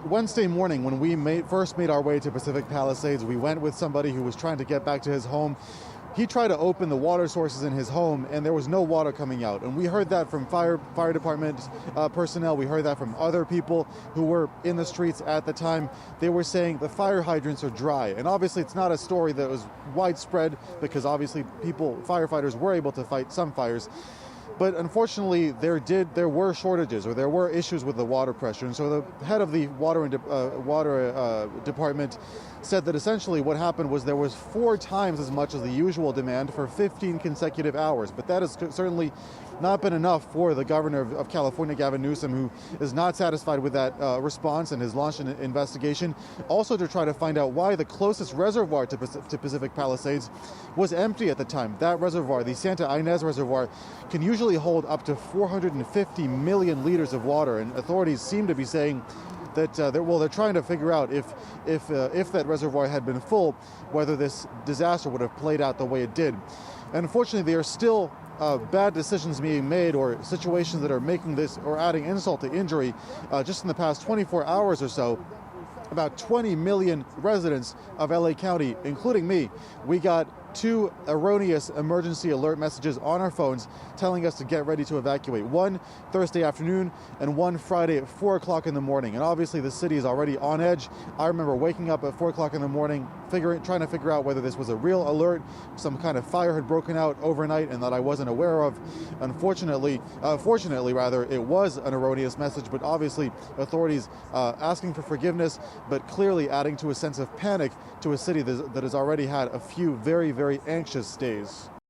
Wednesday morning, when we first made our way to Pacific Palisades, we went with somebody who was trying to get back to his home. He tried to open the water sources in his home, and there was no water coming out. And we heard that from fire department personnel. We heard that from other people who were in the streets at the time. They were saying the fire hydrants are dry. And obviously, it's not a story that was widespread because obviously firefighters were able to fight some fires. But unfortunately, there were shortages, or there were issues with the water pressure. And so the head of the water department said that essentially what happened was there was 4 times as much as the usual demand for 15 consecutive hours. But that has certainly not been enough for the governor of California, Gavin Newsom, who is not satisfied with that response and has launched an investigation, also to try to find out why the closest reservoir to Pacific Palisades was empty at the time. That reservoir, the Santa Ynez Reservoir, can usually hold up to 450 million liters of water, and authorities seem to be saying that they're trying to figure out if that reservoir had been full, whether this disaster would have played out the way it did. And unfortunately, there are still bad decisions being made, or situations that are making this or adding insult to injury. Just in the past 24 hours or so, about 20 million residents of LA County, including me, we got 2 erroneous emergency alert messages on our phones telling us to get ready to evacuate. One Thursday afternoon and one Friday at 4 o'clock in the morning. And obviously the city is already on edge. I remember waking up at 4 o'clock in the morning, trying to figure out whether this was a real alert, some kind of fire had broken out overnight and that I wasn't aware of. Fortunately, it was an erroneous message, but obviously authorities asking for forgiveness, but clearly adding to a sense of panic to a city that has already had a few very, very anxious days.